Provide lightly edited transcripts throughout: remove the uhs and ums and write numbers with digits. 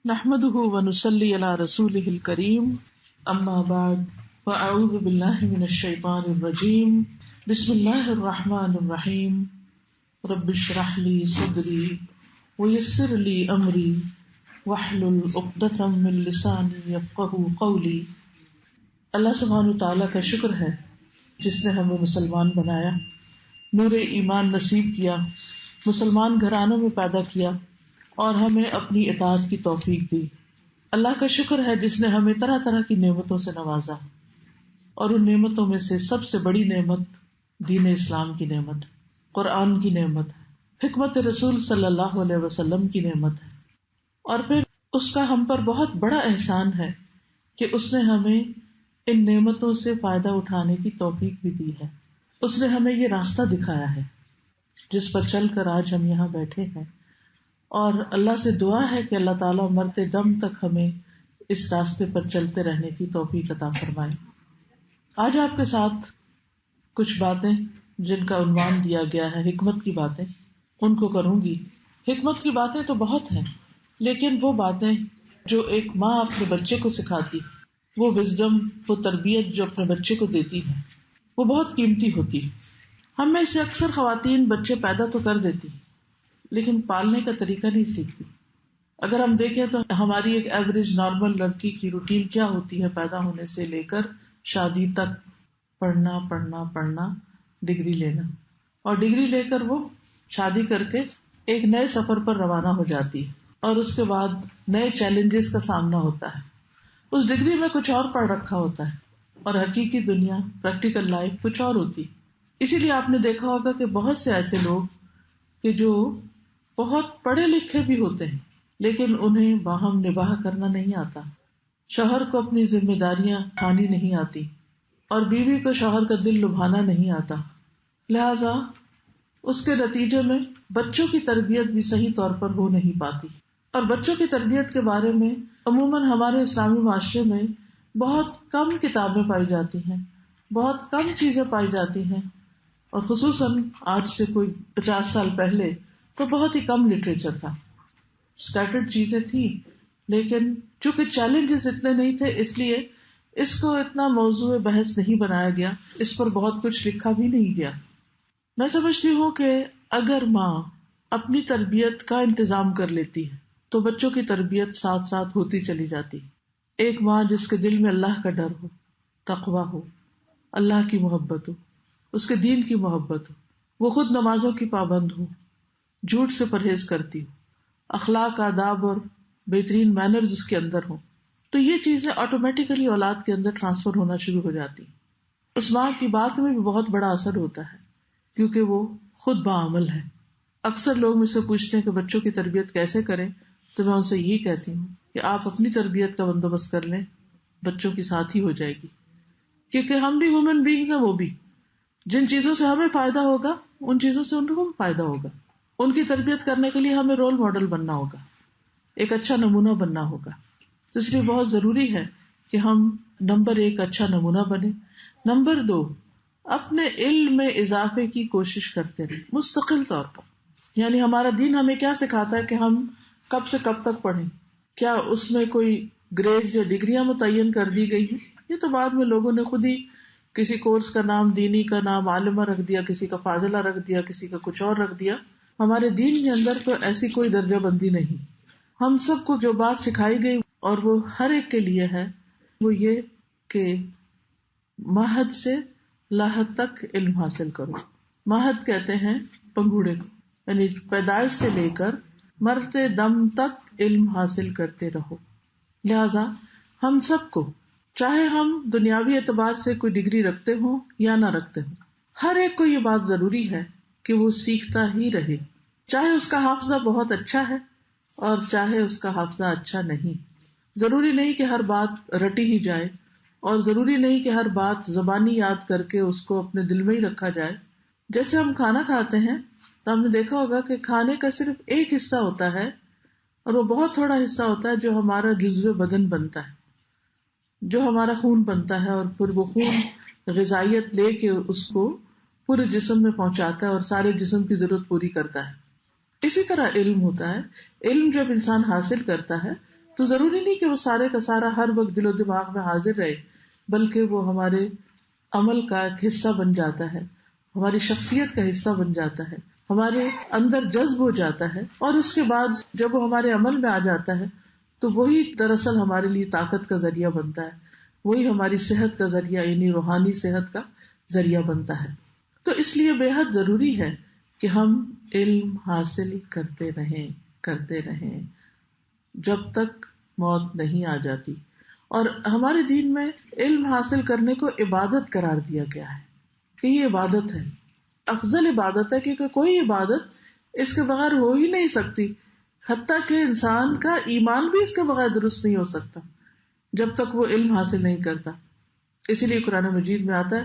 نحمده ونصلي على رسوله الكريم اما بعد فاعوذ بالله من الشيطان الرجيم بسم الله الرحمن الرحيم رب اشرح لي صدري ويسر لي امري واحلل عقدة من لساني يفقهوا قولي۔ اللہ سبحانہ وتعالیٰ کا شکر ہے جس نے ہمیں مسلمان بنایا، نور ایمان نصیب کیا، مسلمان گھرانوں میں پیدا کیا اور ہمیں اپنی اطاعت کی توفیق دی۔ اللہ کا شکر ہے جس نے ہمیں طرح طرح کی نعمتوں سے نوازا، اور ان نعمتوں میں سے سب سے بڑی نعمت دین اسلام کی نعمت، قرآن کی نعمت ہے، حکمت رسول صلی اللہ علیہ وسلم کی نعمت ہے، اور پھر اس کا ہم پر بہت بڑا احسان ہے کہ اس نے ہمیں ان نعمتوں سے فائدہ اٹھانے کی توفیق بھی دی ہے۔ اس نے ہمیں یہ راستہ دکھایا ہے جس پر چل کر آج ہم یہاں بیٹھے ہیں، اور اللہ سے دعا ہے کہ اللہ تعالیٰ مرتے دم تک ہمیں اس راستے پر چلتے رہنے کی توفیق عطا فرمائے۔ آج آپ کے ساتھ کچھ باتیں جن کا عنوان دیا گیا ہے حکمت کی باتیں، ان کو کروں گی۔ حکمت کی باتیں تو بہت ہیں، لیکن وہ باتیں جو ایک ماں اپنے بچے کو سکھاتی، وہ وزڈم، وہ تربیت جو اپنے بچے کو دیتی ہے، وہ بہت قیمتی ہوتی۔ ہم میں سے اکثر خواتین بچے پیدا تو کر دیتی لیکن پالنے کا طریقہ نہیں سیکھتی۔ اگر ہم دیکھیں تو ہماری ایک ایوریج نارمل لڑکی کی روٹین کیا ہوتی ہے، پیدا ہونے سے لے کر شادی تک پڑھنا پڑھنا پڑھنا، ڈگری لینا، اور ڈگری لے کر وہ شادی کر کے ایک نئے سفر پر روانہ ہو جاتی ہے، اور اس کے بعد نئے چیلنجز کا سامنا ہوتا ہے۔ اس ڈگری میں کچھ اور پڑھ رکھا ہوتا ہے اور حقیقی دنیا، پریکٹیکل لائف کچھ اور ہوتی۔ اسی لیے آپ نے دیکھا ہوگا کہ بہت سے ایسے لوگ کہ جو بہت پڑھے لکھے بھی ہوتے ہیں لیکن انہیں باہم نباہ کرنا نہیں آتا، شوہر کو اپنی ذمہ داریاں اٹھانی نہیں آتی، اور بیوی کو شوہر کا دل لبھانا نہیں آتا، لہذا اس کے نتیجے میں بچوں کی تربیت بھی صحیح طور پر ہو نہیں پاتی۔ اور بچوں کی تربیت کے بارے میں عموماً ہمارے اسلامی معاشرے میں بہت کم کتابیں پائی جاتی ہیں، بہت کم چیزیں پائی جاتی ہیں، اور خصوصاً آج سے کوئی 50 سال پہلے تو بہت ہی کم لٹریچر تھا، اسکیٹرڈ چیزیں تھیں، لیکن چونکہ چیلنجز اتنے نہیں تھے اس لیے اس کو اتنا موضوع بحث نہیں بنایا گیا، اس پر بہت کچھ لکھا بھی نہیں گیا۔ میں سمجھتی ہوں کہ اگر ماں اپنی تربیت کا انتظام کر لیتی ہے تو بچوں کی تربیت ساتھ ساتھ ہوتی چلی جاتی۔ ایک ماں جس کے دل میں اللہ کا ڈر ہو، تقویٰ ہو، اللہ کی محبت ہو، اس کے دین کی محبت ہو، وہ خود نمازوں کی پابند ہو، جھوٹ سے پرہیز کرتی ہو، اخلاق، آداب اور بہترین مینرز اس کے اندر ہوں، تو یہ چیزیں آٹومیٹیکلی اولاد کے اندر ٹرانسفر ہونا شروع ہو جاتی۔ اس ماں کی بات میں بھی بہت بڑا اثر ہوتا ہے کیونکہ وہ خود باعمل ہے۔ اکثر لوگ مجھ سے پوچھتے ہیں کہ بچوں کی تربیت کیسے کریں، تو میں ان سے یہی کہتی ہوں کہ آپ اپنی تربیت کا بندوبست کر لیں، بچوں کی ساتھ ہی ہو جائے گی، کیونکہ ہم بھی ہیومن بینگز ہیں، وہ بھی جن چیزوں سے ہمیں فائدہ ہوگا ان چیزوں سے ان کو بھی فائدہ ہوگا۔ ان کی تربیت کرنے کے لیے ہمیں رول ماڈل بننا ہوگا، ایک اچھا نمونہ بننا ہوگا، تو اس لیے بہت ضروری ہے کہ ہم نمبر 1 اچھا نمونہ بنے، نمبر 2 اپنے علم میں اضافے کی کوشش کرتے رہیں مستقل طور پر۔ یعنی ہمارا دین ہمیں کیا سکھاتا ہے کہ ہم کب سے کب تک پڑھیں، کیا اس میں کوئی گریڈز یا ڈگریاں متعین کر دی گئی ہیں؟ یہ تو بعد میں لوگوں نے خود ہی کسی کورس کا نام دینی کا نام عالمہ رکھ دیا، کسی کا فاضلہ رکھ دیا، کسی کا کچھ اور رکھ دیا۔ ہمارے دین کے اندر تو ایسی کوئی درجہ بندی نہیں۔ ہم سب کو جو بات سکھائی گئی اور وہ ہر ایک کے لیے ہے، وہ یہ کہ مہد سے لاحد تک علم حاصل کرو۔ مہد کہتے ہیں پنگوڑے کو، یعنی پیدائش سے لے کر مرتے دم تک علم حاصل کرتے رہو۔ لہذا ہم سب کو، چاہے ہم دنیاوی اعتبار سے کوئی ڈگری رکھتے ہوں یا نہ رکھتے ہوں، ہر ایک کو یہ بات ضروری ہے کہ وہ سیکھتا ہی رہے، چاہے اس کا حافظہ بہت اچھا ہے اور چاہے اس کا حافظہ اچھا نہیں۔ ضروری نہیں کہ ہر بات رٹی ہی جائے، اور ضروری نہیں کہ ہر بات زبانی یاد کر کے اس کو اپنے دل میں ہی رکھا جائے۔ جیسے ہم کھانا کھاتے ہیں تو ہم نے دیکھا ہوگا کہ کھانے کا صرف ایک حصہ ہوتا ہے، اور وہ بہت تھوڑا حصہ ہوتا ہے جو ہمارا جزو بدن بنتا ہے، جو ہمارا خون بنتا ہے، اور پھر وہ خون غذائیت لے کے اس کو پورے جسم میں پہنچاتا ہے اور سارے جسم کی ضرورت پوری کرتا ہے۔ اسی طرح علم ہوتا ہے، علم جب انسان حاصل کرتا ہے تو ضروری نہیں کہ وہ سارے کا سارا ہر وقت دل و دماغ میں حاضر رہے، بلکہ وہ ہمارے عمل کا ایک حصہ بن جاتا ہے، ہماری شخصیت کا حصہ بن جاتا ہے، ہمارے اندر جذب ہو جاتا ہے، اور اس کے بعد جب وہ ہمارے عمل میں آ جاتا ہے تو وہی دراصل ہمارے لیے طاقت کا ذریعہ بنتا ہے، وہی ہماری صحت کا ذریعہ یعنی روحانی صحت کا ذریعہ بنتا ہے۔ تو اس لیے بے حد ضروری ہے کہ ہم علم حاصل کرتے رہیں جب تک موت نہیں آ جاتی۔ اور ہمارے دین میں علم حاصل کرنے کو عبادت قرار دیا گیا ہے کہ یہ عبادت ہے، افضل عبادت ہے، کیونکہ کوئی عبادت اس کے بغیر ہو ہی نہیں سکتی، حتیٰ کہ انسان کا ایمان بھی اس کے بغیر درست نہیں ہو سکتا جب تک وہ علم حاصل نہیں کرتا۔ اسی لیے قرآن مجید میں آتا ہے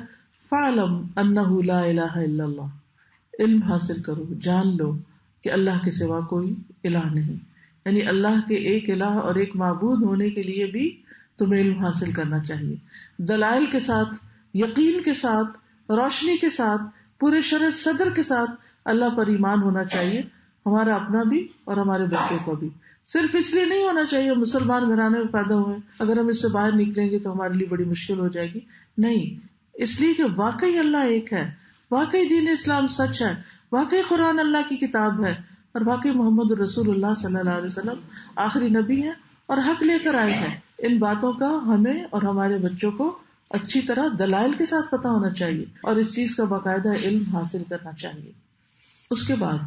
فَاعْلَمْ أَنَّهُ لَا إِلَهَ إِلَّا اللَّهُ، علم حاصل کرو، جان لو کہ اللہ کے سوا کوئی الہ نہیں، یعنی اللہ کے ایک الہ اور ایک معبود ہونے کے لیے بھی تمہیں علم حاصل کرنا چاہیے، دلائل کے ساتھ، یقین کے ساتھ، روشنی کے ساتھ، پورے شرح صدر کے ساتھ اللہ پر ایمان ہونا چاہیے، ہمارا اپنا بھی اور ہمارے بچوں کا بھی۔ صرف اس لیے نہیں ہونا چاہیے مسلمان گھرانے میں پیدا ہوئے اگر ہم اس سے باہر نکلیں گے تو ہمارے لیے بڑی مشکل ہو جائے گی، نہیں، اس لیے کہ واقعی اللہ ایک ہے، واقعی دین اسلام سچ ہے، واقعی قرآن اللہ کی کتاب ہے، اور واقعی محمد رسول اللہ صلی اللہ علیہ وسلم آخری نبی ہے اور حق لے کر آئے ہیں۔ ان باتوں کا ہمیں اور ہمارے بچوں کو اچھی طرح دلائل کے ساتھ پتہ ہونا چاہیے اور اس چیز کا باقاعدہ علم حاصل کرنا چاہیے۔ اس کے بعد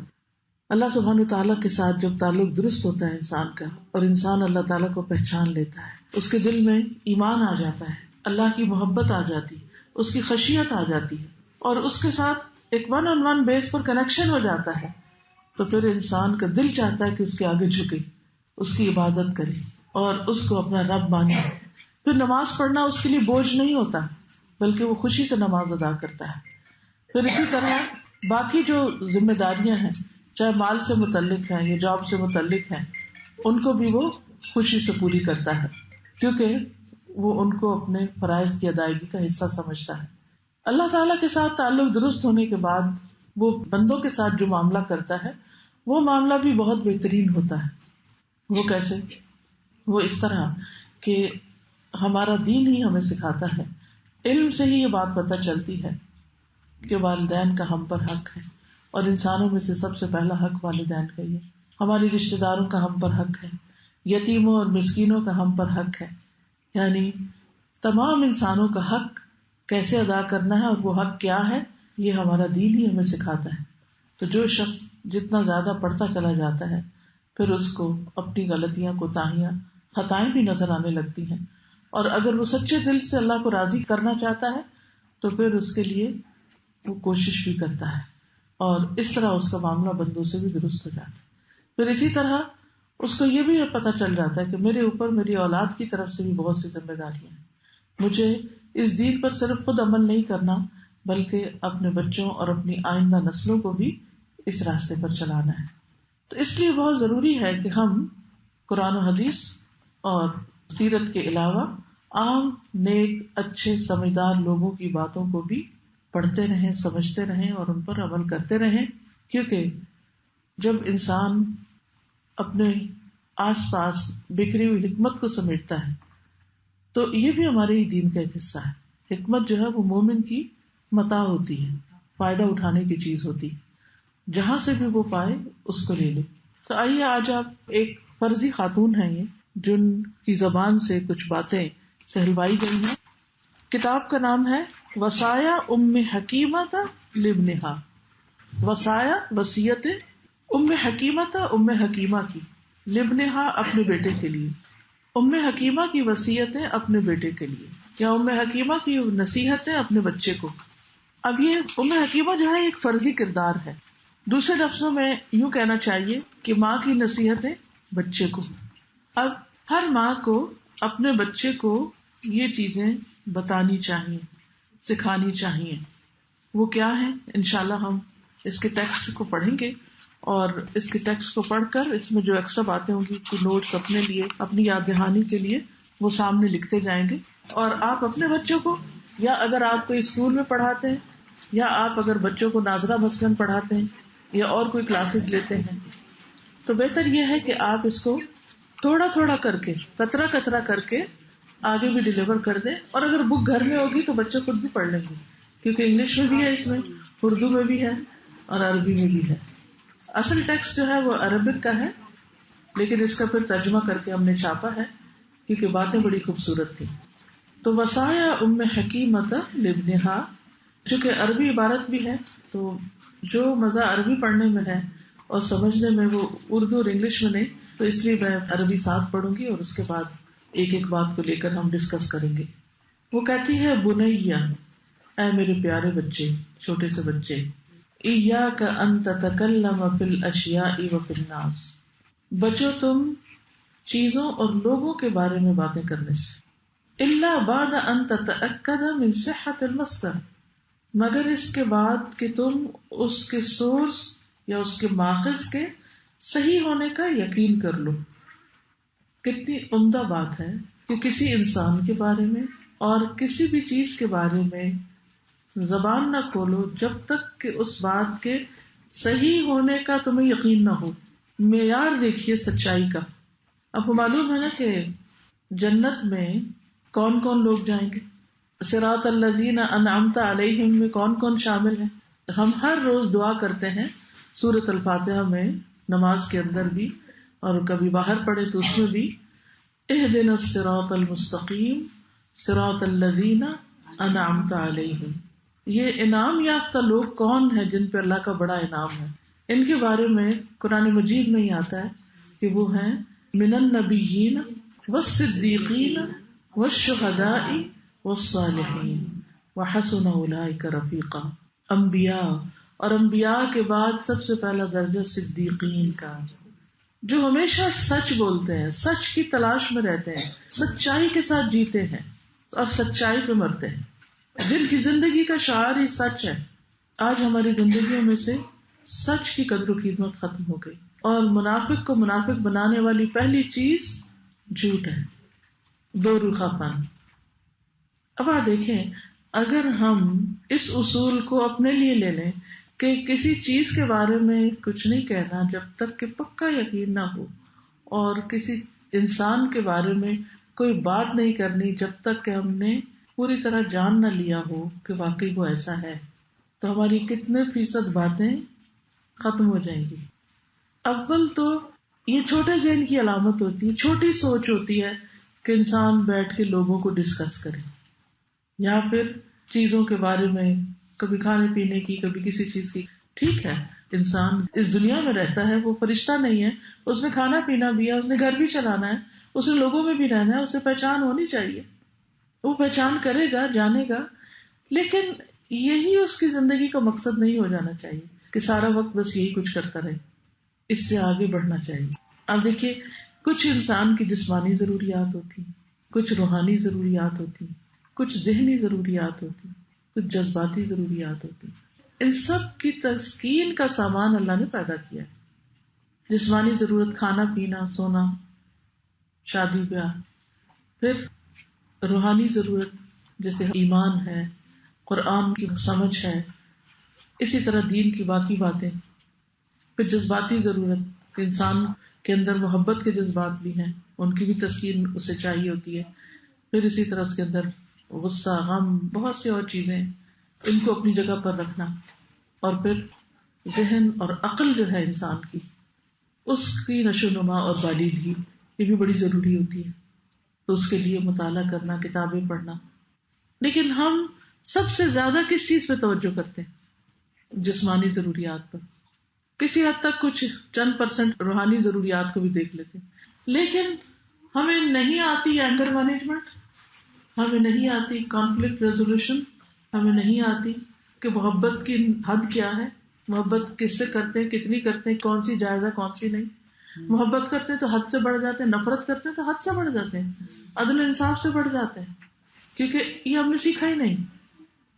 اللہ سبحانہ تعالیٰ کے ساتھ جب تعلق درست ہوتا ہے انسان کا اور انسان اللہ تعالیٰ کو پہچان لیتا ہے، اس کے دل میں ایمان آ جاتا ہے، اللہ کی محبت آ جاتی، اس کی خشیت آ جاتی ہے، اور اس کے ساتھ ایک ون آن ون بیس پر کنیکشن ہو جاتا ہے، تو پھر انسان کا دل چاہتا ہے کہ اس کے آگے جھکے، اس کی عبادت کرے اور اس کو اپنا رب مانے۔ پھر نماز پڑھنا اس کے لیے بوجھ نہیں ہوتا بلکہ وہ خوشی سے نماز ادا کرتا ہے۔ پھر اسی طرح باقی جو ذمہ داریاں ہیں، چاہے مال سے متعلق ہیں یا جاب سے متعلق ہیں، ان کو بھی وہ خوشی سے پوری کرتا ہے، کیونکہ وہ ان کو اپنے فرائض کی ادائیگی کا حصہ سمجھتا ہے۔ اللہ تعالیٰ کے ساتھ تعلق درست ہونے کے بعد وہ بندوں کے ساتھ جو معاملہ کرتا ہے وہ معاملہ بھی بہت بہترین ہوتا ہے۔ وہ کیسے؟ وہ اس طرح کہ ہمارا دین ہی ہمیں سکھاتا ہے، علم سے ہی یہ بات پتہ چلتی ہے کہ والدین کا ہم پر حق ہے، اور انسانوں میں سے سب سے پہلا حق والدین کا ہی ہے۔ ہماری رشتہ داروں کا ہم پر حق ہے، یتیموں اور مسکینوں کا ہم پر حق ہے، یعنی تمام انسانوں کا حق کیسے ادا کرنا ہے اور وہ حق کیا ہے، یہ ہمارا دین ہی ہمیں سکھاتا ہے۔ تو جو شخص جتنا زیادہ پڑھتا چلا جاتا ہے پھر اس کو اپنی غلطیاں، کوتاہیاں، خطائیں بھی نظر آنے لگتی ہیں، اور اگر وہ سچے دل سے اللہ کو راضی کرنا چاہتا ہے تو پھر اس کے لیے وہ کوشش بھی کرتا ہے، اور اس طرح اس کا معاملہ بندوں سے بھی درست ہو جاتا ہے۔ پھر اسی طرح اس کو یہ بھی پتہ چل جاتا ہے کہ میرے اوپر میری اولاد کی طرف سے بھی بہت سی ذمہ داریاں ہیں، مجھے اس دین پر صرف خود عمل نہیں کرنا بلکہ اپنے بچوں اور اپنی آئندہ نسلوں کو بھی اس راستے پر چلانا ہے۔ تو اس لیے بہت ضروری ہے کہ ہم قرآن و حدیث اور سیرت کے علاوہ عام نیک اچھے سمجھدار لوگوں کی باتوں کو بھی پڑھتے رہیں، سمجھتے رہیں اور ان پر عمل کرتے رہیں، کیونکہ جب انسان اپنے آس پاس بکھری ہوئی حکمت کو سمیٹتا ہے تو یہ بھی ہمارے ہی دین کا ایک حصہ ہے۔ حکمت جو ہے وہ مومن کی متاع ہوتی ہے، فائدہ اٹھانے کی چیز ہوتی ہے، جہاں سے بھی وہ پائے اس کو لے لے۔ تو آئیے آج آپ ایک فرضی خاتون ہیں یہ جن کی زبان سے کچھ باتیں کہلوائی گئی ہیں۔ کتاب کا نام ہے وصایا ام حکیمۃ لابنہا، وصایا وصیت ام حکیمۃ، ام حکیمہ کی، لابنہا اپنے بیٹے کے لیے، ام حکیمہ کی وصیتیں اپنے بیٹے کے لیے، یا ام حکیمہ کی نصیحتیں اپنے بچے کو۔ اب یہ ام حکیمہ جو ہے ایک فرضی کردار ہے، دوسرے لفظوں میں یوں کہنا چاہیے کہ ماں کی نصیحتیں بچے کو۔ اب ہر ماں کو اپنے بچے کو یہ چیزیں بتانی چاہیے، سکھانی چاہیے۔ وہ کیا ہیں؟ انشاءاللہ ہم اس کے ٹیکسٹ کو پڑھیں گے، اور اس کے ٹیکسٹ کو پڑھ کر اس میں جو ایکسٹرا باتیں ہوں گی، نوٹس اپنے لیے، اپنی یاد دہانی کے لیے وہ سامنے لکھتے جائیں گے، اور آپ اپنے بچوں کو، یا اگر آپ کوئی اسکول میں پڑھاتے ہیں، یا آپ اگر بچوں کو ناظرہ مثلاً پڑھاتے ہیں یا اور کوئی کلاسز لیتے ہیں، تو بہتر یہ ہے کہ آپ اس کو تھوڑا تھوڑا کر کے، قطرہ قطرہ کر کے آگے بھی ڈلیور کر دیں. اور اگر بک گھر میں ہوگی تو بچے خود بھی پڑھ لیں گے، کیونکہ انگلش میں بھی ہے، اس میں اردو میں بھی ہے اور عربی میں بھی ہے. اصل ٹیکسٹ جو ہے وہ عربک کا ہے، لیکن اس کا پھر ترجمہ کر کے ہم نے چھاپا ہے کیونکہ باتیں بڑی خوبصورت تھیں. تو وصایا ام حکیمۃ لابنہا، چونکہ عربی عبارت بھی ہے تو جو مزہ عربی پڑھنے میں ہے اور سمجھنے میں وہ اردو اور انگلش میں نہیں، تو اس لیے میں عربی ساتھ پڑھوں گی اور اس کے بعد ایک ایک بات کو لے کر ہم ڈسکس کریں گے. وہ کہتی ہے بنیا، اے میرے پیارے بچے، چھوٹے سے بچے، ایاک ان تتکلم فی الاشیاء وفی الناس، بچو تم چیزوں اور لوگوں کے بارے میں باتیں کرنے سے، الا بعد ان تتأکد من صحت المصدر، مگر اس کے بعد کہ تم اس کے سورس یا اس کے ماخذ کے صحیح ہونے کا یقین کر لو. کتنی عمدہ بات ہے کہ کسی انسان کے بارے میں اور کسی بھی چیز کے بارے میں زبان نہ کھولو جب تک کہ اس بات کے صحیح ہونے کا تمہیں یقین نہ ہو. معیار دیکھیے سچائی کا. آپ کو معلوم ہے نا کہ جنت میں کون کون لوگ جائیں گے؟ صراط الذین انعمت علیہم میں کون کون شامل ہیں؟ ہم ہر روز دعا کرتے ہیں سورۃ الفاتحہ میں، نماز کے اندر بھی اور کبھی باہر پڑھے تو اس میں بھی، اہدنا الصراط المستقیم صراط الذین انعمت علیہم. یہ انعام یافتہ لوگ کون ہیں جن پہ اللہ کا بڑا انعام ہے؟ ان کے بارے میں قرآن مجید میں ہی آتا ہے کہ وہ ہیں من النبیین والصدیقین والشہداء والصالحین وحسن اولئک رفیقا. انبیاء، اور انبیاء کے بعد سب سے پہلا درجہ صدیقین کا، جو ہمیشہ سچ بولتے ہیں، سچ کی تلاش میں رہتے ہیں، سچائی کے ساتھ جیتے ہیں اور سچائی پہ مرتے ہیں، جن کی زندگی کا شعار ہی سچ ہے. آج ہماری زندگیوں میں سے سچ کی قدر و قیمت ختم ہو گئی، اور منافق کو منافق بنانے والی پہلی چیز جھوٹ ہے، دو روخا پن. اب آپ دیکھیں، اگر ہم اس اصول کو اپنے لیے لے لیں کہ کسی چیز کے بارے میں کچھ نہیں کہنا جب تک کہ پکا یقین نہ ہو، اور کسی انسان کے بارے میں کوئی بات نہیں کرنی جب تک کہ ہم نے پوری طرح جان نہ لیا ہو کہ واقعی وہ ایسا ہے، تو ہماری کتنے فیصد باتیں ختم ہو جائیں گی. اول تو یہ چھوٹے ذہن کی علامت ہوتی ہے، چھوٹی سوچ ہوتی ہے کہ انسان بیٹھ کے لوگوں کو ڈسکس کرے، یا پھر چیزوں کے بارے میں، کبھی کھانے پینے کی، کبھی کسی چیز کی. ٹھیک ہے، انسان اس دنیا میں رہتا ہے، وہ فرشتہ نہیں ہے، اس نے کھانا پینا بھی ہے، اس نے گھر بھی چلانا ہے، اس نے لوگوں میں بھی رہنا ہے، اسے پہچان ہونی چاہیے، وہ پہچان کرے گا، جانے گا. لیکن یہی اس کی زندگی کا مقصد نہیں ہو جانا چاہیے کہ سارا وقت بس یہی کچھ کرتا رہے. اس سے آگے بڑھنا چاہیے. اب دیکھیے، کچھ انسان کی جسمانی ضروریات ہوتی، کچھ روحانی ضروریات ہوتی، کچھ ذہنی ضروریات ہوتی، کچھ جذباتی ضروریات ہوتی. ان سب کی تسکین کا سامان اللہ نے پیدا کیا ہے. جسمانی ضرورت کھانا پینا سونا شادی بیاہ، پھر روحانی ضرورت جیسے ایمان ہے، قرآن کی سمجھ ہے، اسی طرح دین کی باقی باتیں. پھر جذباتی ضرورت، انسان کے اندر محبت کے جذبات بھی ہیں، ان کی بھی تسکین اسے چاہیے ہوتی ہے. پھر اسی طرح اس کے اندر غصہ، غم، بہت سی اور چیزیں، ان کو اپنی جگہ پر رکھنا. اور پھر ذہن اور عقل جو ہے انسان کی، اس کی نشو و نما اور بالغی، یہ بھی بڑی ضروری ہوتی ہے. تو اس کے لیے مطالعہ کرنا، کتابیں پڑھنا. لیکن ہم سب سے زیادہ کس چیز پہ توجہ کرتے ہیں؟ جسمانی ضروریات پر. کسی حد تک کچھ چند % روحانی ضروریات کو بھی دیکھ لیتے ہیں. لیکن ہمیں نہیں آتی اینگر مینجمنٹ، ہمیں نہیں آتی کانفلکٹ ریزولوشن، ہمیں نہیں آتی کہ محبت کی حد کیا ہے، محبت کس سے کرتے ہیں، کتنی کرتے ہیں، کون سی جائز ہے کون سی نہیں. محبت کرتے ہیں تو حد سے بڑھ جاتے ہیں، نفرت کرتے ہیں تو حد سے بڑھ جاتے ہیں، عدل و انصاف سے بڑھ جاتے ہیں، کیونکہ یہ ہم نے سیکھا ہی نہیں.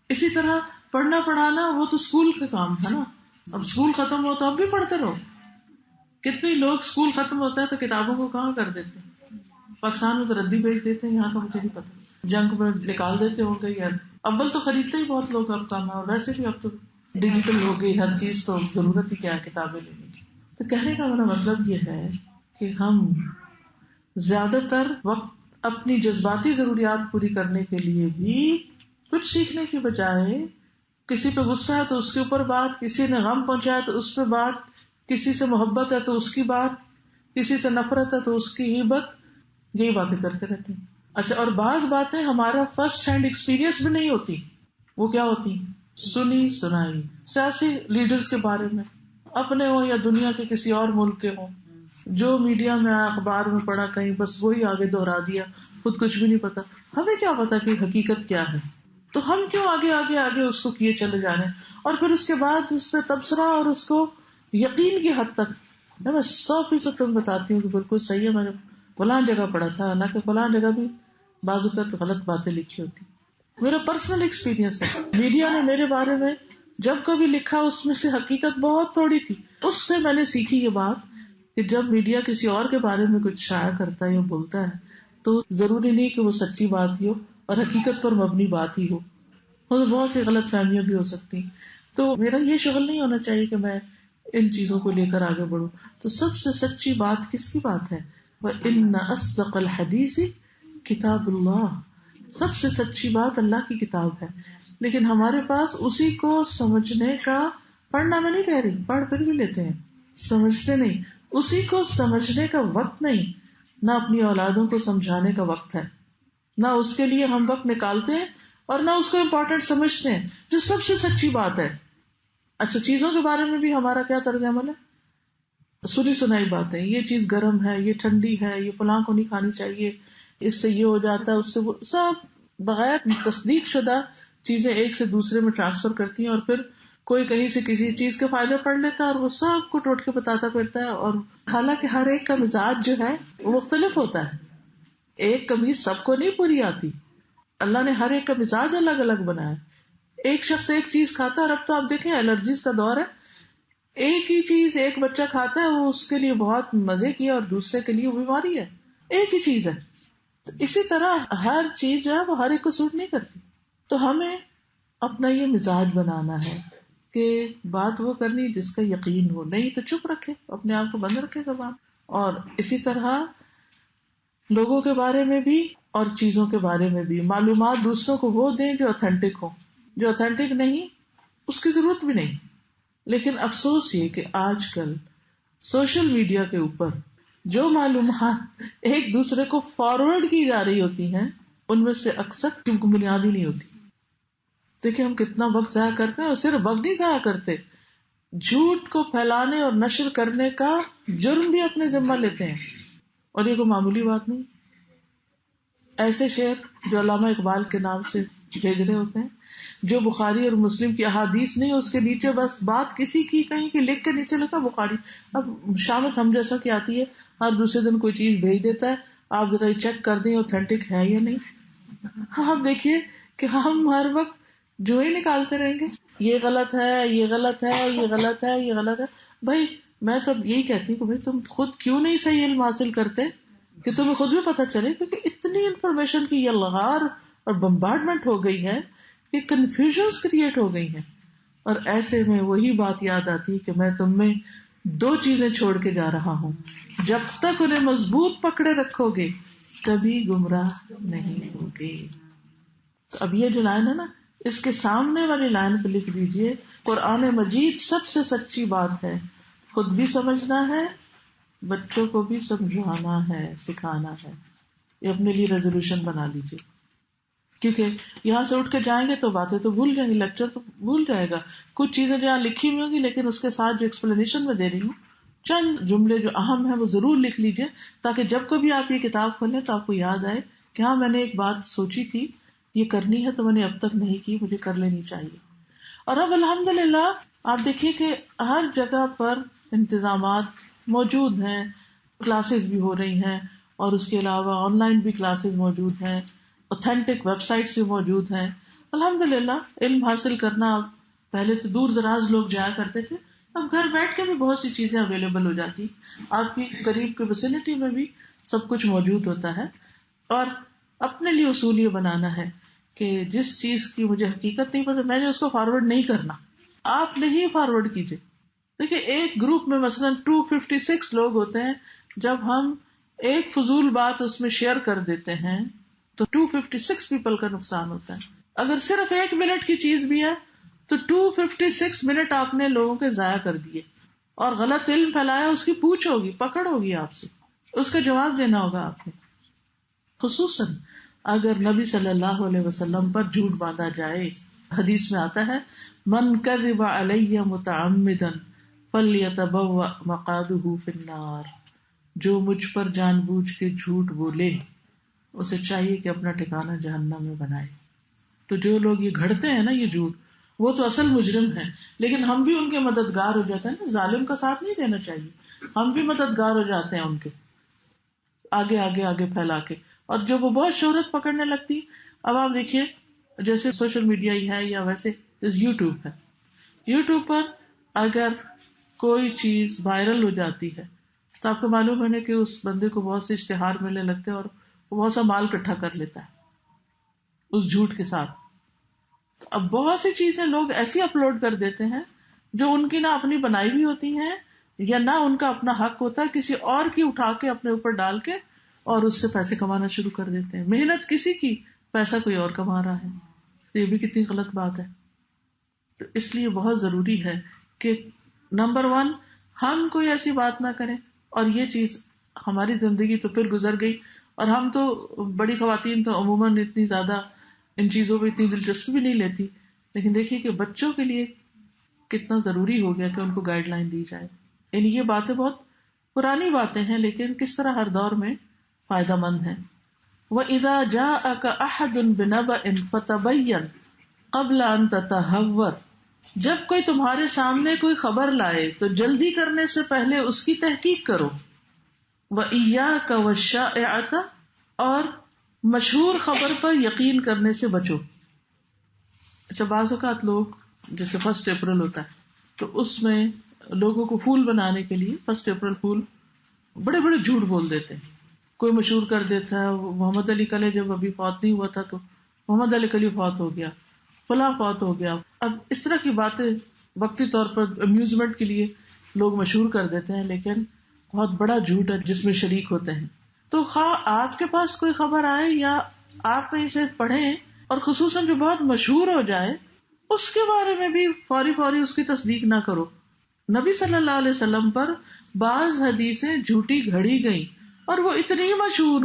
اسی طرح پڑھنا پڑھانا وہ تو اسکول کا کام تھا نا، اب اسکول ختم ہو تو اب بھی پڑھتے رہو. کتنے لوگ اسکول ختم ہوتا ہے تو کتابوں کو کہاں کر دیتے ہیں، پاکستان میں تو ردی بیچ دیتے ہیں، یہاں کا مجھے نہیں پتا، جنگ میں نکال دیتے ہوں گے. یار اول تو خریدتے ہی بہت لوگ اب کام ہے، اور ویسے بھی اب تو ڈیجیٹل ہو گئی ہر چیز، تو ضرورت ہی کیا ہے کتابیں لینے کی. تو کہنے کا میرا مطلب یہ ہے کہ ہم زیادہ تر وقت اپنی جذباتی ضروریات پوری کرنے کے لیے بھی کچھ سیکھنے کی بجائے کسی پہ غصہ ہے تو اس کے اوپر بات، کسی نے غم پہنچایا تو اس پہ بات، کسی سے محبت ہے تو اس کی بات، کسی سے نفرت ہے تو اس کی غیبت، یہی باتیں کرتے رہتے ہیں. اچھا، اور بعض باتیں ہمارا فرسٹ ہینڈ ایکسپیرینس بھی نہیں ہوتی. وہ کیا ہوتی؟ سنی سنائی. سیاسی لیڈرز کے بارے میں، اپنے ہوں یا دنیا کے کسی اور ملک کے ہوں، جو میڈیا میں اخبار میں پڑھا کہیں، بس وہی آگے دوہرا دیا، خود کچھ بھی نہیں پتا. ہمیں کیا پتا کہ حقیقت کیا ہے؟ تو ہم کیوں آگے آگے آگے اس کو کیے چلے جا رہے ہیں، اور پھر اس کے بعد اس پہ تبصرہ اور اس کو یقین کی حد تک. میں 100% تمہیں بتاتی ہوں کہ بالکل صحیح ہے، میں نے فلاں جگہ پڑھا تھا، نہ کہ فلاں جگہ بھی بعض اوقات غلط باتیں لکھی ہوتی. میرا پرسنل ایکسپیرینس ہے. میڈیا نے میرے بارے میں جب کبھی لکھا اس میں سے حقیقت بہت تھوڑی تھی. اس سے میں نے سیکھی یہ بات کہ جب میڈیا کسی اور کے بارے میں کچھ شائع کرتا ہے یا بولتا ہے تو ضروری نہیں کہ وہ سچی بات ہی ہو اور حقیقت پر مبنی بات ہی ہو. بہت سی غلط فہمیاں بھی ہو سکتی. تو میرا یہ شغل نہیں ہونا چاہیے کہ میں ان چیزوں کو لے کر آگے بڑھوں. تو سب سے سچی بات کس کی بات ہے؟ وَإِنَّ أَصْدَقَ الْحَدِيثِ کتاب اللہ. سب سے سچی بات اللہ کی کتاب ہے. لیکن ہمارے پاس اسی کو سمجھنے کا، پڑھنا میں نہیں کہہ رہی، پڑھ پھر بھی لیتے ہیں، سمجھتے نہیں. اسی کو سمجھنے کا وقت نہیں، نہ اپنی اولادوں کو سمجھانے کا وقت ہے، نہ اس کے لیے ہم وقت نکالتے ہیں اور نہ اس کو امپورٹنٹ سمجھتے ہیں، جو سب سے سچی بات ہے. اچھا، چیزوں کے بارے میں بھی ہمارا کیا طرز عمل ہے؟ سنی سنائی باتیں، یہ چیز گرم ہے، یہ ٹھنڈی ہے، یہ فلاں کو نہیں کھانی چاہیے، اس سے یہ ہو جاتا ہے، اس سے وہ، سب بغیر تصدیق شدہ چیزیں ایک سے دوسرے میں ٹرانسفر کرتی ہیں. اور پھر کوئی کہیں سے کسی چیز کے فائدے پڑھ لیتا ہے اور وہ سب کو ٹوٹ کے بتاتا پھرتا ہے. اور حالانکہ ہر ایک کا مزاج جو ہے وہ مختلف ہوتا ہے، ایک کمیز سب کو نہیں پوری آتی. اللہ نے ہر ایک کا مزاج الگ الگ بنایا. ایک شخص ایک چیز کھاتا ہے، اور اب تو آپ دیکھیں الرجیز کا دور ہے، ایک ہی چیز ایک بچہ کھاتا ہے، وہ اس کے لیے بہت مزے کی ہے اور دوسرے کے لیے وہ بیماری ہے. ایک ہی چیز ہے. تو اسی طرح ہر چیز جو ہے وہ ہر ایک کو سوٹ نہیں کرتی. تو ہمیں اپنا یہ مزاج بنانا ہے کہ بات وہ کرنی جس کا یقین ہو، نہیں تو چپ رکھے، اپنے آپ کو بند رکھے زبان. اور اسی طرح لوگوں کے بارے میں بھی اور چیزوں کے بارے میں بھی معلومات دوسروں کو وہ دیں جو اوتھینٹک ہو. جو اوتھینٹک نہیں اس کی ضرورت بھی نہیں. لیکن افسوس یہ کہ آج کل سوشل میڈیا کے اوپر جو معلومات ایک دوسرے کو فارورڈ کی جا رہی ہوتی ہیں ان میں سے اکثر کیونکہ بنیادی نہیں ہوتی. دیکھیں ہم کتنا وقت ضائع کرتے ہیں، اور صرف وقت نہیں ضائع کرتے، جھوٹ کو پھیلانے اور نشر کرنے کا جرم بھی اپنے ذمہ لیتے ہیں. اور یہ کوئی معمولی بات نہیں. ایسے شعر جو علامہ اقبال کے نام سے بھیج رہے ہوتے ہیں، جو بخاری اور مسلم کی احادیث نہیں، اس کے نیچے بس بات کسی کی کہیں کی لکھ کے نیچے لکھا بخاری. اب شامت ہم جیسا کی آتی ہے، ہر دوسرے دن کوئی چیز بھیج دیتا ہے، آپ ذرا یہ چیک کر دیں اوتھینٹک ہے یا نہیں. آپ دیکھیے کہ ہم ہر وقت جو ہی نکالتے رہیں گے، یہ غلط ہے، یہ غلط ہے، یہ غلط ہے، یہ غلط ہے. بھائی میں تو یہی کہتی ہوں کہ بھائی تم خود کیوں نہیں صحیح علم حاصل کرتے کہ تمہیں خود بھی پتہ چلے. کیونکہ اتنی انفارمیشن کی یہ لغار اور بمبارڈمنٹ ہو گئی ہے کہ کنفیوژنز کریٹ ہو گئی ہیں. اور ایسے میں وہی بات یاد آتی کہ میں تم میں 2 چیزیں چھوڑ کے جا رہا ہوں، جب تک انہیں مضبوط پکڑے رکھو گے کبھی گمراہ نہیں ہوگے. تو اب یہ جو لائن ہے نا، اس کے سامنے والی لائن پہ لکھ دیجئے، قرآن مجید سب سے سچی بات ہے، خود بھی سمجھنا ہے، بچوں کو بھی سمجھانا ہے، سکھانا ہے. یہ اپنے لیے ریزولوشن بنا لیجئے. کیونکہ یہاں سے اٹھ کے جائیں گے تو باتیں تو بھول جائیں گے، لیکچر تو بھول جائے گا. کچھ چیزیں جو یہاں لکھی ہوئی ہوں گی لیکن اس کے ساتھ جو ایکسپلینیشن میں دے رہی ہوں، چند جملے جو اہم ہیں وہ ضرور لکھ لیجئے، تاکہ جب کبھی آپ یہ کتاب کھولیں تو آپ کو یاد آئے کہ ہاں میں نے ایک بات سوچی تھی، یہ کرنی ہے تو میں نے اب تک نہیں کی، مجھے کر لینی چاہیے. اور اب الحمدللہ آپ دیکھیے کہ ہر جگہ پر انتظامات موجود ہیں، کلاسز بھی ہو رہی ہیں، اور اس کے علاوہ آن لائن بھی کلاسز موجود ہیں، اوتھینٹک ویب سائٹس بھی موجود ہیں. الحمدللہ علم حاصل کرنا، پہلے تو دور دراز لوگ جایا کرتے تھے، اب گھر بیٹھ کے بھی بہت سی چیزیں اویلیبل ہو جاتی، آپ کی قریب کے ویسینٹی میں بھی سب کچھ موجود ہوتا ہے. اور اپنے لیے اصول یہ بنانا ہے کہ جس چیز کی مجھے حقیقت نہیں پتا میں نے اس کو فارورڈ نہیں کرنا. آپ نہیں فارورڈ کیجیے. دیکھیے ایک گروپ میں مثلاً 256 لوگ ہوتے ہیں، جب ہم ایک فضول بات اس میں شیئر کر دیتے ہیں تو 256 پیپل کا نقصان ہوتا ہے. اگر صرف 1 منٹ کی چیز بھی ہے تو 256 منٹ آپ نے لوگوں کے ضائع کر دیے. اور غلط علم پھیلایا، اس کی پوچھ ہوگی، پکڑ ہوگی آپ سے، اس کا جواب دینا ہوگا آپ نے. خصوصاً اگر نبی صلی اللہ علیہ وسلم پر جھوٹ باندھا جائے. حدیث میں آتا ہے من کذب علی متعمدا فلیتبوأ مقعدہ فی النار، جو مجھ پر جان بوجھ کے جھوٹ بولے اسے چاہیے کہ اپنا ٹھکانہ جہنم میں بنائے. تو جو لوگ یہ گھڑتے ہیں نا یہ جھوٹ، وہ تو اصل مجرم ہیں، لیکن ہم بھی ان کے مددگار ہو جاتے ہیں نا. ظالم کا ساتھ نہیں دینا چاہیے، ہم بھی مددگار ہو جاتے ہیں ان کے آگے آگے آگے پھیلا کے. اور جب وہ بہت شہرت پکڑنے لگتی، اب آپ دیکھیے جیسے سوشل میڈیا ہی ہے یا ویسے یوٹیوب ہے، یوٹیوب پر اگر کوئی چیز وائرل ہو جاتی ہے تو آپ کو معلوم ہے کہ اس بندے کو بہت سے اشتہار ملنے لگتے ہیں اور وہ بہت سا مال اکٹھا کر لیتا ہے اس جھوٹ کے ساتھ. تو اب بہت سی چیزیں لوگ ایسی اپلوڈ کر دیتے ہیں جو ان کی نہ اپنی بنائی ہوئی ہوتی ہیں یا نہ ان کا اپنا حق ہوتا ہے، کسی اور کی اٹھا کے اپنے اوپر ڈال کے اور اس سے پیسے کمانا شروع کر دیتے ہیں. محنت کسی کی، پیسہ کوئی اور کما رہا ہے. تو یہ بھی کتنی غلط بات ہے. تو اس لیے بہت ضروری ہے کہ نمبر 1 ہم کوئی ایسی بات نہ کریں. اور یہ چیز ہماری زندگی تو پھر گزر گئی، اور ہم تو بڑی خواتین تو عموماً اتنی زیادہ ان چیزوں پہ اتنی دلچسپی بھی نہیں لیتی، لیکن دیکھیے کہ بچوں کے لیے کتنا ضروری ہو گیا کہ ان کو گائیڈ لائن دی جائے. یعنی یہ باتیں بہت پرانی باتیں ہیں لیکن کس طرح ہر دور میں فائدہ مند ہیں. وَإِذَا جَاءَكَ أَحَدٌ بِنَبَإٍ فَتَبَيَّنْ قَبْلَ أَن تَتَهَوَّرَ، جب کوئی تمہارے سامنے کوئی خبر لائے تو جلدی کرنے سے پہلے اس کی تحقیق کرو. وَإِيَّاكَ وَالشَّائِعَةَ، اور مشہور خبر پر یقین کرنے سے بچو. اچھا بعض اوقات لوگ جیسے 1 اپریل ہوتا ہے تو اس میں لوگوں کو پھول بنانے کے لیے 1 اپریل پھول بڑے بڑے جھوٹ بول دیتے ہیں. کوئی مشہور کر دیتا ہے محمد علی کلے جب ابھی فوت نہیں ہوا تھا تو محمد علی کلی فوت ہو گیا، فلاں فوت ہو گیا. اب اس طرح کی باتیں وقتی طور پر امیوزمنٹ کے لیے لوگ مشہور کر دیتے ہیں، لیکن بہت بڑا جھوٹ ہے جس میں شریک ہوتے ہیں. تو خواہ آپ کے پاس کوئی خبر آئے یا آپ کہیں سے پڑھیں، اور خصوصاً جو بہت مشہور ہو جائے اس کے بارے میں بھی فوری اس کی تصدیق نہ کرو. نبی صلی اللہ علیہ وسلم پر بعض حدیثیں جھوٹی گھڑی گئیں اور وہ اتنی مشہور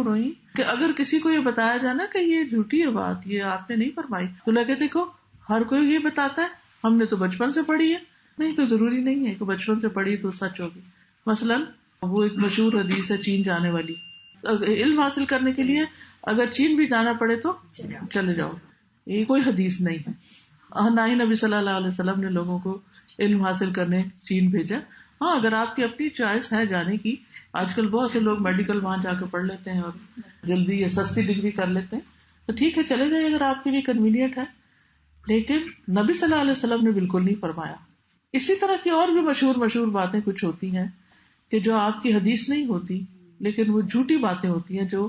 ہوئی کہ اگر کسی کو یہ بتایا جانا کہ یہ جھوٹی ہے بات، یہ آپ نے نہیں فرمائی، تو لگے دیکھو ہر کوئی یہ بتاتا ہے، ہم نے تو بچپن سے پڑھی ہے. نہیں، کوئی ضروری نہیں ہے کہ بچپن سے پڑھی تو سچ ہوگی. مثلاً وہ ایک مشہور حدیث ہے چین جانے والی، علم حاصل کرنے کے لیے اگر چین بھی جانا پڑے تو چلے جاؤ، یہ کوئی حدیث نہیں ہے. نہ ہی نبی صلی اللہ علیہ وسلم نے لوگوں کو علم حاصل کرنے چین بھیجا. ہاں اگر آپ کی اپنی چوائس ہے جانے کی، آج کل بہت سے لوگ میڈیکل وہاں جا کے پڑھ لیتے ہیں اور جلدی یا سستی ڈگری کر لیتے ہیں، تو ٹھیک ہے چلے جائیں اگر آپ کے لیے کنوینئنٹ ہے. لیکن نبی صلی اللہ علیہ وسلم نے بالکل نہیں فرمایا. اسی طرح کی اور بھی مشہور باتیں کچھ ہوتی ہیں کہ جو آپ کی حدیث نہیں ہوتی لیکن وہ جھوٹی باتیں ہوتی ہیں جو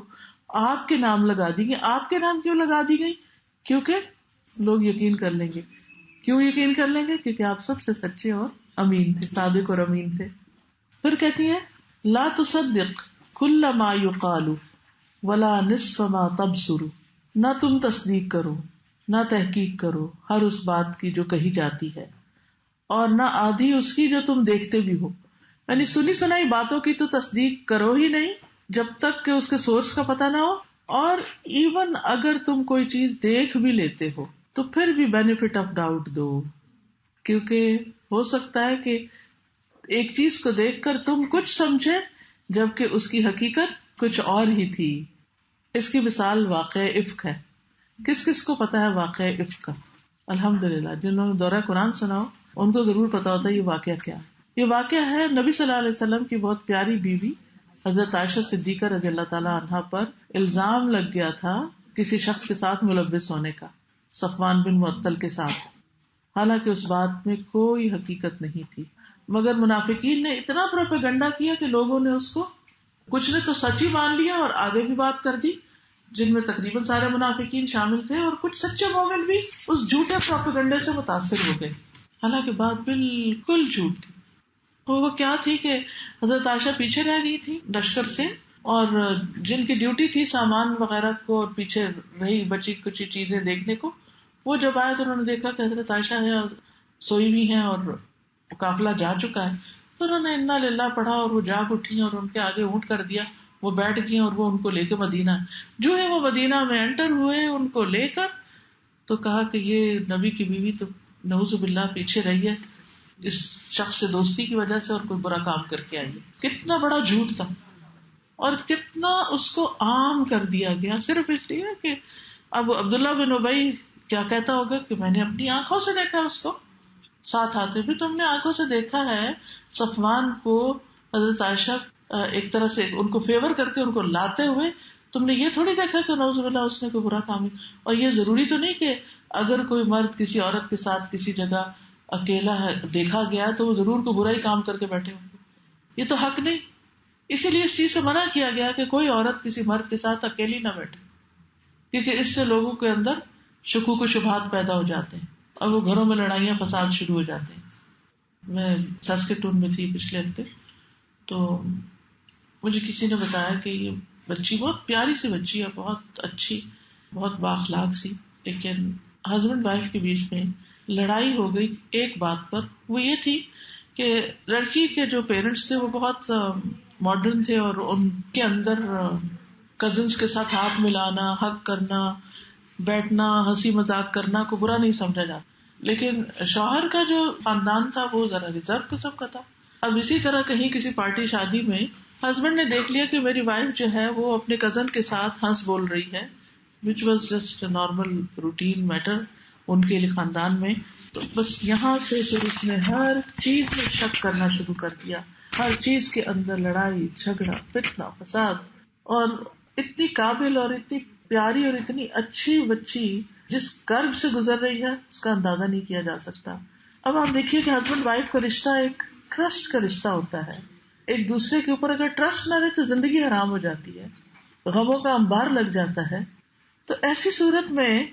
آپ کے نام لگا دی گئی. آپ کے نام کیوں لگا دی گئی؟ کیونکہ لوگ یقین کر لیں گے. کیوں یقین کر لیں گے؟ کیونکہ آپ سب سے سچے اور امین تھے، صادق اور امین تھے. پھر کہتی ہیں لا تصدق کل ما یقال ولا نصف ما تبصر، نہ تم تصدیق کرو، نہ تحقیق کرو ہر اس بات کی جو کہی جاتی ہے، اور نہ آدھی اس کی جو تم دیکھتے بھی ہو. یعنی سنی سنائی باتوں کی تو تصدیق کرو ہی نہیں جب تک کہ اس کے سورس کا پتہ نہ ہو. اور ایون اگر تم کوئی چیز دیکھ بھی لیتے ہو تو پھر بھی بینیفٹ آف ڈاؤٹ دو، کیونکہ ہو سکتا ہے کہ ایک چیز کو دیکھ کر تم کچھ سمجھے جبکہ اس کی حقیقت کچھ اور ہی تھی. اس کی مثال واقعہ افک ہے. کس کس کو پتا ہے واقعہ افک کا؟ الحمدللہ جنہوں نے دورہ قرآن سنا ہو ان کو ضرور پتا ہوتا ہے یہ واقعہ کیا ہے. یہ واقعہ ہے نبی صلی اللہ علیہ وسلم کی بہت پیاری بیوی حضرت عائشہ صدیقہ رضی اللہ تعالیٰ عنہا پر الزام لگ گیا تھا کسی شخص کے ساتھ ملوث ہونے کا، صفوان بن معطل کے ساتھ. حالانکہ اس بات میں کوئی حقیقت نہیں تھی، مگر منافقین نے اتنا پروپیگنڈا کیا کہ لوگوں نے اس کو کچھ نے تو سچ ہی مان لیا اور آگے بھی بات کر دی، جن میں تقریباً سارے منافقین شامل تھے، اور کچھ سچے مومن بھی اس جھوٹے پروپیگنڈے سے متاثر ہو گئے، حالانکہ بات بالکل جھوٹ تھی. وہ کیا تھی کہ حضرت عائشہ پیچھے رہ گئی تھی لشکر سے، اور جن کی ڈیوٹی تھی سامان وغیرہ کو اور پیچھے رہی بچی کچھ چیزیں دیکھنے کو، وہ جب آئے تو انہوں نے دیکھا کہ حضرت عائشہ ہے اور سوئی ہوئی ہیں اور قافلہ جا چکا ہے، تو انہوں نے انا للہ پڑھا اور وہ جاگ اٹھی اور ان کے آگے اونٹ کر دیا، وہ بیٹھ گئی اور وہ ان کو لے کے مدینہ، جو ہے وہ مدینہ میں انٹر ہوئے ان کو لے کر، تو کہا کہ یہ نبی کی بیوی تو نعوذ باللہ پیچھے رہی ہے اس شخص سے دوستی کی وجہ سے اور کوئی برا کام کر کے آئی ہے۔ کتنا بڑا جھوٹ تھا اور کتنا اس کو عام کر دیا گیا، صرف اس لیے کہ اب عبداللہ بن ابی کیا کہتا ہوگا کہ میں نے اپنی آنکھوں سے دیکھا اس کو ساتھ آتے بھی، تم نے آنکھوں سے دیکھا ہے صفوان کو حضرت عائشہ ایک طرح سے ان کو فیور کر کے ان کو لاتے ہوئے، تم نے یہ تھوڑی دیکھا کہ نعوذ باللہ اس نے کوئی برا کام ہے۔ اور یہ ضروری تو نہیں کہ اگر کوئی مرد کسی عورت کے ساتھ کسی جگہ اکیلا ہے دیکھا گیا تو وہ ضرور کوئی برا ہی کام کر کے بیٹھے ہوں گے، یہ تو حق نہیں۔ اسی لیے اس چیز سے منع کیا گیا کہ کوئی عورت کسی مرد کے ساتھ اکیلی نہ بیٹھے، کیونکہ اس سے لوگوں کے اندر شکوک و شبہات پیدا ہو جاتے ہیں اور وہ گھروں میں لڑائیاں فساد شروع ہو جاتے ہیں۔ میں ساسکیٹون میں تھی پچھلے ہفتے، تو مجھے کسی نے بتایا کہ یہ بچی بہت پیاری سی بچی ہے، بہت اچھی، بہت بااخلاق سی، لیکن ہسبینڈ وائف کے بیچ میں لڑائی ہو گئی ایک بات پر، وہ یہ تھی کہ لڑکی کے جو پیرنٹس تھے وہ بہت ماڈرن تھے اور ان کے اندر کزنس کے ساتھ ہاتھ ملانا، حق کرنا، بیٹھنا، ہنسی مذاق کرنا کو برا نہیں سمجھا جاتا، لیکن شوہر کا جو خاندان تھا وہ ذرا ریزرو قسم کا تھا۔ اب اسی طرح کہیں کسی پارٹی شادی میں ہسبینڈ نے دیکھ لیا کہ میری وائف جو ہے وہ اپنے کزن کے ساتھ ہنس بول رہی ہے، which was just normal routine matter ان کے خاندان میں، تو بس یہاں سے پھر اس نے ہر چیز میں شک کرنا شروع کر دیا، ہر چیز کے اندر لڑائی جھگڑا فتنہ فساد، اور اتنی قابل اور اتنی پیاری اور اتنی اچھی بچی جس کرب سے گزر رہی ہے اس کا اندازہ نہیں کیا جا سکتا۔ اب آپ دیکھیے کہ ہسبینڈ وائف کا رشتہ ایک ٹرسٹ کا رشتہ ہوتا ہے، ایک دوسرے کے اوپر اگر ٹرسٹ نہ رہے تو زندگی حرام ہو جاتی ہے، غموں کا انبار لگ جاتا ہے۔ تو ایسی صورت میں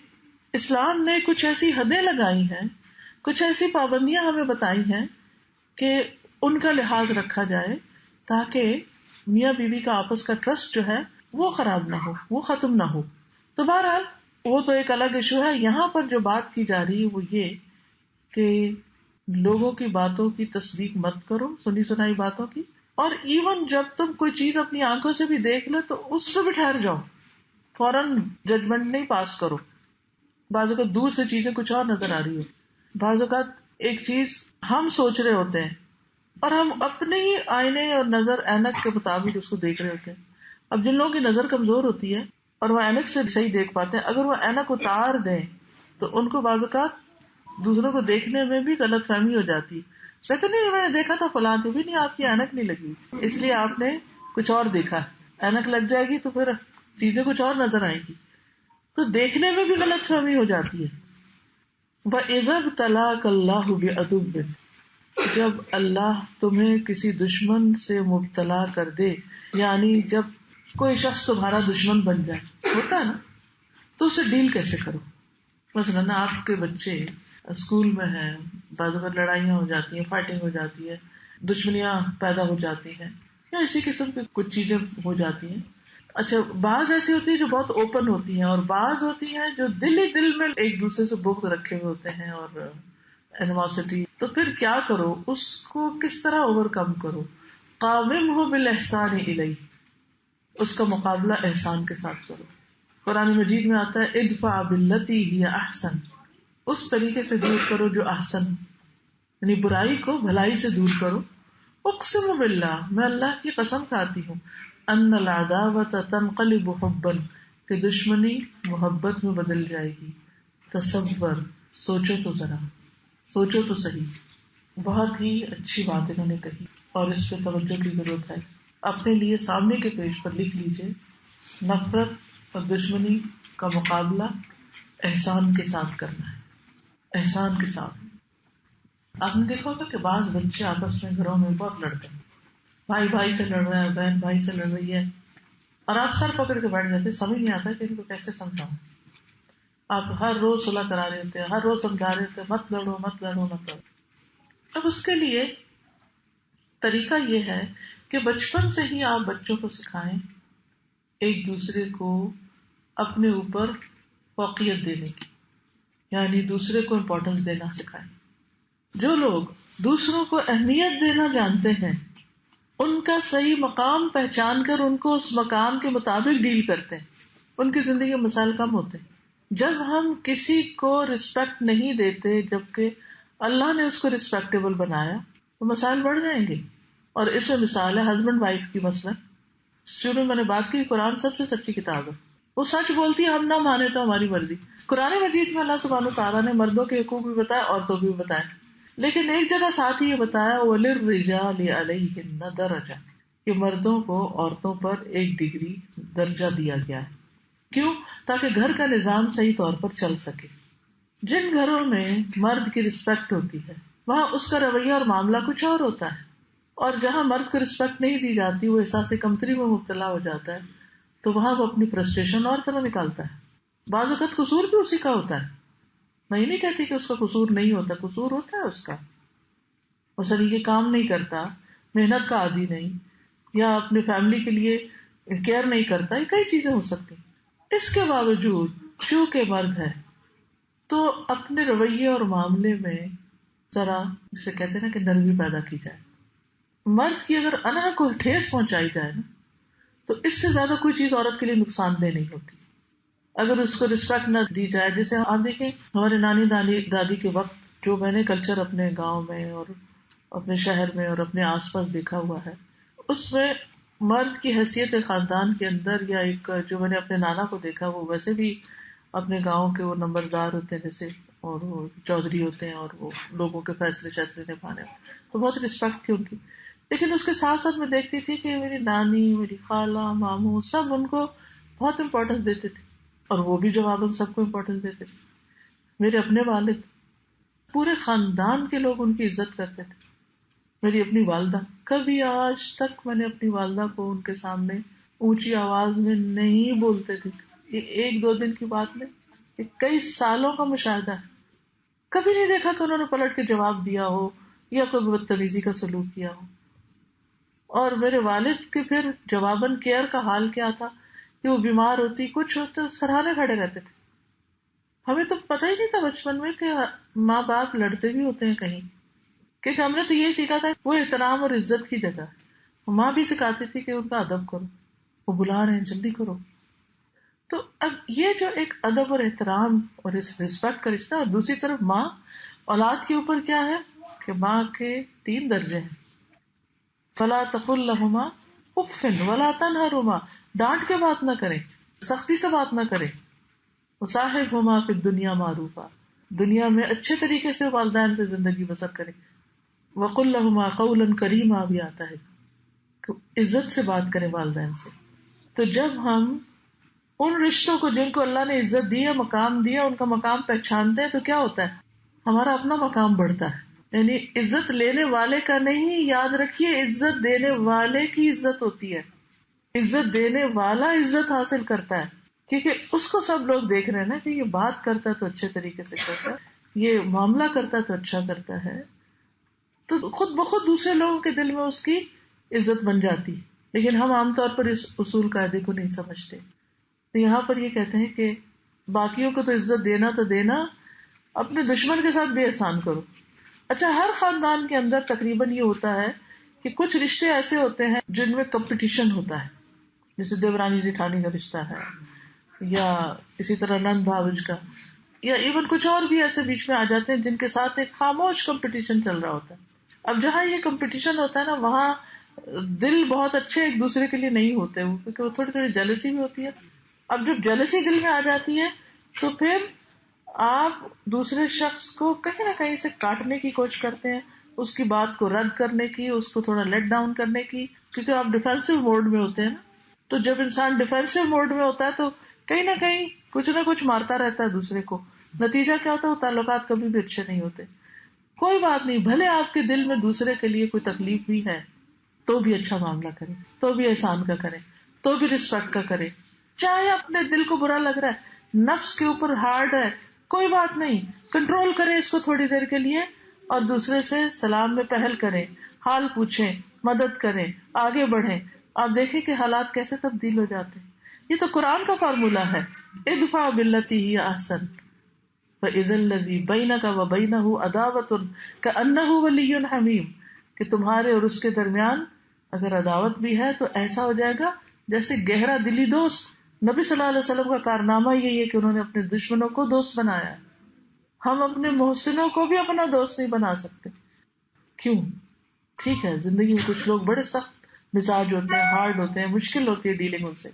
اسلام نے کچھ ایسی حدیں لگائی ہیں، کچھ ایسی پابندیاں ہمیں بتائی ہیں کہ ان کا لحاظ رکھا جائے تاکہ میاں بیوی کا آپس کا ٹرسٹ جو ہے وہ خراب نہ ہو، وہ ختم نہ ہو۔ تو بہرحال وہ تو ایک الگ ایشو ہے، یہاں پر جو بات کی جا رہی ہے وہ یہ کہ لوگوں کی باتوں کی تصدیق مت کرو، سنی سنائی باتوں کی، اور ایون جب تم کوئی چیز اپنی آنکھوں سے بھی دیکھ لو تو اس پہ بھی ٹھہر جاؤ، فوراً ججمنٹ نہیں پاس کرو۔ بعض اوقات دور سے چیزیں کچھ اور نظر آ رہی ہو، بعض اوقات ایک چیز ہم سوچ رہے ہوتے ہیں اور ہم اپنے ہی آئینے اور نظر اینک کے مطابق اس کو دیکھ رہے ہوتے ہیں۔ اب جن لوگوں کی نظر کمزور ہوتی ہے اور وہ اینک سے صحیح دیکھ پاتے ہیں، اگر وہ اینک اتار دیں تو ان کو بعض اوقات دوسروں کو دیکھنے میں بھی غلط فہمی ہو جاتی، کہتے نہیں میں نے دیکھا تھا فلاں تھی، بھی نہیں آپ کی اینک نہیں لگی تھی، اس لیے آپ نے کچھ اور دیکھا، اینک لگ جائے گی تو پھر چیزیں کچھ اور نظر آئیں گی، تو دیکھنے میں بھی غلط فہمی ہو جاتی ہے۔ وَإِذَا ابْتَلَاكَ اللَّهُ بِعَدُوٍّ، جب اللہ تمہیں کسی دشمن سے مبتلا کر دے، یعنی جب کوئی شخص تمہارا دشمن بن جائے، ہوتا ہے نا، تو اسے ڈیل کیسے کرو۔ مثلاً آپ کے بچے اسکول میں ہیں، بعض اوقات لڑائیاں ہو جاتی ہیں، فائٹنگ ہو جاتی ہے، دشمنیاں پیدا ہو جاتی ہیں، یا اسی قسم کی کچھ چیزیں ہو جاتی ہیں۔ اچھا، بعض ایسی ہوتی ہیں جو بہت اوپن ہوتی ہیں اور بعض ہوتی ہیں جو دل ہی دل میں ایک دوسرے سے بغض رکھے ہوئے ہوتے ہیں اور اینیموسٹی، تو پھر کیا کرو، اس کو کس طرح اوور کم کرو۔ قاومہ بالاحسان الیہ، اس کا مقابلہ احسان کے ساتھ کرو۔ قرآن مجید میں آتا ہے ادفع باللتی ہی احسن، اس طریقے سے دور کرو جو احسن، یعنی برائی کو بھلائی سے دور کرو۔ اقسم باللہ، میں اللہ کی قسم کھاتی ہوں، ان العداوۃ تنقلب حبا، کہ دشمنی محبت میں بدل جائے گی۔ تصور، سوچو تو ذرا، سوچو تو صحیح۔ بہت ہی اچھی بات انہوں نے کہی اور اس پہ توجہ کی ضرورت ہے۔ اپنے لیے سامنے کے پیج پر لکھ لیجئے، نفرت اور دشمنی کا مقابلہ احسان کے ساتھ کرنا ہے، احسان کے ساتھ۔ آپ نے دیکھا ہوگا کہ بعض بچے آپس میں گھروں میں بہت لڑتے ہیں، بھائی بھائی سے لڑ رہا ہے، بہن بھائی سے لڑ رہی ہے، اور آپ سر پکڑ کے بیٹھ جاتے، سمجھ نہیں آتا کہ ان کو کیسے سمجھاؤں۔ آپ ہر روز صلح کرا رہے ہوتے ہیں، ہر روز سمجھا رہے ہوتے ہیں، مت لڑو مت لڑو مت لڑو۔ اب اس کے لیے طریقہ یہ ہے کہ بچپن سے ہی آپ بچوں کو سکھائیں ایک دوسرے کو اپنے اوپر فوقیت دینے کی، یعنی دوسرے کو امپورٹنس دینا سکھائیں. جو لوگ دوسروں کو اہمیت دینا جانتے ہیں ان کا صحیح مقام پہچان کر ان کو اس مقام کے مطابق ڈیل کرتے ہیں، ان کی زندگی میں مسائل کم ہوتے ہیں. جب ہم کسی کو رسپیکٹ نہیں دیتے جبکہ اللہ نے اس کو رسپیکٹیبل بنایا تو مسائل بڑھ جائیں گے. اور اس میں مثال ہے ہسبینڈ وائف کی. مثلا شروع میں نے بات کی قرآن سب سے سچی کتاب ہے، وہ سچ بولتی ہے، ہم نہ مانے تو ہماری مرضی. قرآن مجید میں اللہ سبحانہ وتعالیٰ نے مردوں کے حقوق بھی بتایا عورتوں بھی بتایا، لیکن ایک جگہ ساتھ ہی یہ بتایا وَلِلرِّجَالِ عَلَيْهِنَّ دَرَجَةٌ کہ مردوں کو عورتوں پر ایک ڈگری درجہ دیا گیا ہے. کیوں؟ تاکہ گھر کا نظام صحیح طور پر چل سکے. جن گھروں میں مرد کی رسپیکٹ ہوتی ہے وہاں اس کا رویہ اور معاملہ کچھ اور ہوتا ہے، اور جہاں مرد کو رسپیکٹ نہیں دی جاتی، وہ احساس کمتری میں مبتلا ہو جاتا ہے، تو وہاں وہ اپنی فرسٹریشن اور طرح نکالتا ہے. بعض اوقات قصور بھی اسی کا ہوتا ہے. میں یہ نہیں کہتی کہ اس کا قصور نہیں ہوتا، قصور ہوتا ہے اس کا. وہ صحیح یہ کام نہیں کرتا، محنت کا عادی نہیں، یا اپنی فیملی کے لیے کیئر نہیں کرتا، یہ کئی چیزیں ہو سکتی. اس کے باوجود چونکہ مرد ہے تو اپنے رویے اور معاملے میں ذرا جسے کہتے ہیں نا کہ نرمی پیدا کی جائے. مرد کی اگر انہا کو ٹھیس پہنچائی جائے نا تو اس سے زیادہ کوئی چیز عورت کے لیے نقصان دہ نہیں ہوتی. اگر اس کو رسپیکٹ نہ دی جائے، جیسے آپ دیکھیں ہمارے نانی دادی کے وقت جو میں نے کلچر اپنے گاؤں میں اور اپنے شہر میں اور اپنے آس پاس دیکھا ہوا ہے، اس میں مرد کی حیثیت خاندان کے اندر، یا ایک جو میں نے اپنے نانا کو دیکھا وہ ویسے بھی اپنے گاؤں کے وہ نمبردار ہوتے ہیں جیسے، اور وہ چودھری ہوتے ہیں اور وہ لوگوں کے فیصلے نبھانے، تو بہت رسپیکٹ تھی ان کی. لیکن اس کے ساتھ ساتھ میں دیکھتی تھی کہ میری نانی، میری خالہ، ماموں سب ان کو بہت امپورٹنس دیتے تھے، اور وہ بھی جواباً سب کو امپورٹنس دیتے تھے. میرے اپنے والد، پورے خاندان کے لوگ ان کی عزت کرتے تھے. میری اپنی والدہ، کبھی آج تک میں نے اپنی والدہ کو ان کے سامنے اونچی آواز میں نہیں بولتے تھے. یہ ایک دو دن کی بات نہیں، یہ کئی سالوں کا مشاہدہ ہے. کبھی نہیں دیکھا کہ انہوں نے پلٹ کے جواب دیا ہو یا کوئی بدتمیزی کا سلوک کیا ہو. اور میرے والد کے پھر جواباً کیئر کا حال کیا تھا کہ وہ بیمار ہوتی کچھ ہوتا سراہنے کھڑے رہتے تھے. ہمیں تو پتہ ہی نہیں تھا بچپن میں کہ ماں باپ لڑتے بھی ہوتے ہیں کہیں، کیونکہ ہم نے تو یہ سیکھا تھا وہ احترام اور عزت کی جگہ. ماں بھی سکھاتی تھی کہ ان کا ادب کرو، وہ بلا رہے ہیں جلدی کرو. تو اب یہ جو ایک ادب اور احترام اور اس رسپیکٹ کا رشتہ، اور دوسری طرف ماں اولاد کے اوپر کیا ہے کہ ماں کے 3 درجے ہیں. فلا تقل لهما اف ولا تنهرهما، ڈانٹ کے بات نہ کریں، سختی سے بات نہ کریں. وصاحبهما فی الدنیا معروفا، دنیا میں اچھے طریقے سے والدین سے زندگی بسر کریں. وقل لهما قولا کریما بھی آتا ہے کہ عزت سے بات کریں والدین سے. تو جب ہم ان رشتوں کو جن کو اللہ نے عزت دی ہے، مقام دیا، ان کا مقام پہچانتے ہیں تو کیا ہوتا ہے، ہمارا اپنا مقام بڑھتا ہے. یعنی عزت لینے والے کا نہیں، یاد رکھیے عزت دینے والے کی عزت ہوتی ہے. عزت دینے والا عزت حاصل کرتا ہے، کیونکہ اس کو سب لوگ دیکھ رہے ہیں نا کہ یہ بات کرتا ہے تو اچھے طریقے سے کرتا ہے، یہ معاملہ کرتا ہے تو اچھا کرتا ہے، تو خود بخود دوسرے لوگوں کے دل میں اس کی عزت بن جاتی. لیکن ہم عام طور پر اس اصول قاعدے کو نہیں سمجھتے. تو یہاں پر یہ کہتے ہیں کہ باقیوں کو تو عزت دینا تو دینا، اپنے دشمن کے ساتھ بھی احسان کرو. اچھا، ہر خاندان کے اندر تقریباً یہ ہوتا ہے کہ کچھ رشتے ایسے ہوتے ہیں جن میں کمپٹیشن ہوتا ہے، جیسے دیورانی جیٹھانی کا رشتہ ہے، یا اسی طرح نند بھاوج کا، یا ایون کچھ اور بھی ایسے بیچ میں آ جاتے ہیں جن کے ساتھ ایک خاموش کمپٹیشن چل رہا ہوتا ہے. اب جہاں یہ کمپٹیشن ہوتا ہے نا، وہاں دل بہت اچھے ایک دوسرے کے لیے نہیں ہوتے، کیونکہ وہ تھوڑی تھوڑی جیلسی بھی ہوتی ہے. اب جب جیلسی دل میں آ جاتی ہے تو پھر آپ دوسرے شخص کو کہیں نہ کہیں سے کاٹنے کی کوشش کرتے ہیں، اس کی بات کو رد کرنے کی، اس کو تھوڑا لیٹ ڈاؤن کرنے کی، کیونکہ آپ ڈیفینسو موڈ میں ہوتے ہیں نا. تو جب انسان ڈیفینسو موڈ میں ہوتا ہے تو کہیں نہ کہیں کچھ نہ کچھ مارتا رہتا ہے دوسرے کو. نتیجہ کیا ہوتا ہے، وہ تعلقات کبھی بھی اچھے نہیں ہوتے. کوئی بات نہیں، بھلے آپ کے دل میں دوسرے کے لیے کوئی تکلیف بھی ہے تو بھی اچھا معاملہ کریں، تو بھی احسان کا کریں، تو بھی رسپیکٹ کا کریں. چاہے اپنے دل کو برا لگ رہا ہے، نفس کے اوپر ہارڈ ہے، کوئی بات نہیں، کنٹرول کریں اس کو تھوڑی دیر کے لیے، اور دوسرے سے سلام میں پہل کریں، حال پوچھیں، مدد کریں، آگے بڑھیں. آپ دیکھیں کہ حالات کیسے تبدیل ہو جاتے ہیں. یہ تو قرآن کا فارمولا ہے، ادفع باللتی ہی احسن فاذا الذی بینک وبینہ عداوۃ کأنہ ولی حمیم، کہ تمہارے اور اس کے درمیان اگر عداوت بھی ہے تو ایسا ہو جائے گا جیسے گہرا دلی دوست. نبی صلی اللہ علیہ وسلم کا کارنامہ یہی ہے کہ انہوں نے اپنے دشمنوں کو دوست بنایا. ہم اپنے محسنوں کو بھی اپنا دوست نہیں بنا سکتے. کیوں؟ ٹھیک ہے، زندگی میں کچھ لوگ بڑے سخت مزاج ہوتے ہیں، ہارڈ ہوتے ہیں، مشکل ہوتی ہے ڈیلنگ ان سے،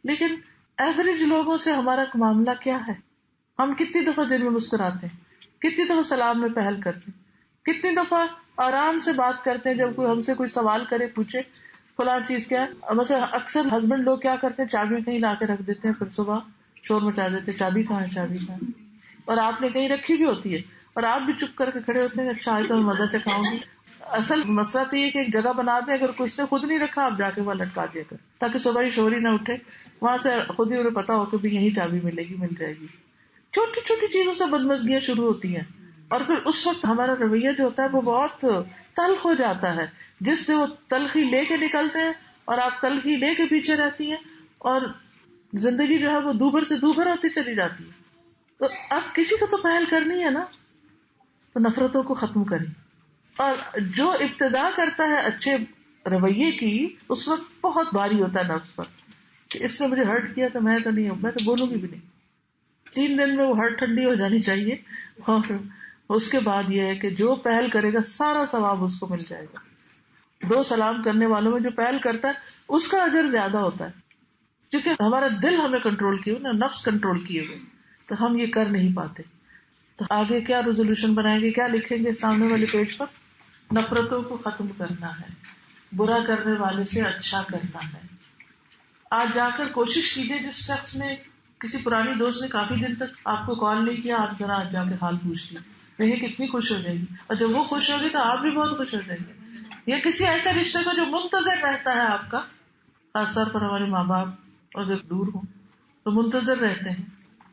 لیکن ایوریج لوگوں سے ہمارا معاملہ کیا ہے؟ ہم کتنی دفعہ دن میں مسکراتے ہیں، کتنی دفعہ سلام میں پہل کرتے ہیں، کتنی دفعہ آرام سے بات کرتے ہیں جب کوئی ہم سے کوئی سوال کرے، پوچھے فلاں چیز کیا ہے. مثلا اکثر ہسبینڈ لوگ کیا کرتے ہیں، چابی کہیں لا کے رکھ دیتے ہیں، پھر صبح شور مچا دیتے ہیں، چابی کہاں ہے، چابی کہاں ہے، اور آپ نے کہیں رکھی بھی ہوتی ہے اور آپ بھی چپ کر کے کھڑے ہوتے ہیں. اچھا آج تو میں مزہ چکھاؤں گی. اصل مسئلہ تو یہ کہ ایک جگہ بنا دیں، اگر کچھ نے خود نہیں رکھا آپ جا کے وہاں لٹکا دیا کر، تاکہ صبح ہی شور ہی نہ اٹھے، وہاں سے خود ہی انہیں پتا ہو کہ بھی یہی چابی ملے گی، مل جائے گی. چھوٹی چھوٹی چیزوں سے بدمزگیاں شروع ہوتی ہیں، اور پھر اس وقت ہمارا رویہ جو ہوتا ہے وہ بہت تلخ ہو جاتا ہے، جس سے وہ تلخی لے کے نکلتے ہیں اور آپ تلخی لے کے پیچھے رہتی ہیں، اور زندگی جو ہے وہ دوبھر سے دوبھر ہوتی چلی جاتی ہے. تو اب کسی کو تو پہل کرنی ہے نا، تو نفرتوں کو ختم کریں. اور جو ابتدا کرتا ہے اچھے رویے کی، اس وقت بہت بھاری ہوتا ہے نفس پر کہ اس نے مجھے ہرٹ کیا تو میں تو نہیں ہوں، میں تو بولوں گی بھی نہیں. 3 دن میں وہ ہرٹ ٹھنڈی ہو جانی چاہیے، اور اس کے بعد یہ ہے کہ جو پہل کرے گا سارا ثواب اس کو مل جائے گا. 2 سلام کرنے والوں میں جو پہل کرتا ہے اس کا اجر زیادہ ہوتا ہے، کیونکہ ہمارا دل ہمیں کنٹرول کیے ہوئے، نفس کنٹرول کیے ہوئے، تو ہم یہ کر نہیں پاتے. تو آگے کیا ریزولوشن بنائیں گے، کیا لکھیں گے سامنے والے پیج پر؟ نفرتوں کو ختم کرنا ہے، برا کرنے والے سے اچھا کرنا ہے. آج جا کر کوشش کیجیے، جس شخص نے، کسی پرانی دوست نے کافی دن تک آپ کو کال نہیں کیا، آپ ذرا آج جا کے حال پوچھ لیں، دیکھیں کتنی خوش ہو جائے گی، اور جب وہ خوش ہوگی تو آپ بھی بہت خوش ہو جائیں گے. یا کسی ایسے رشتے کو جو منتظر رہتا ہے آپ کا، خاص طور پر ہمارے ماں باپ اور جب دور ہوں تو منتظر رہتے ہیں.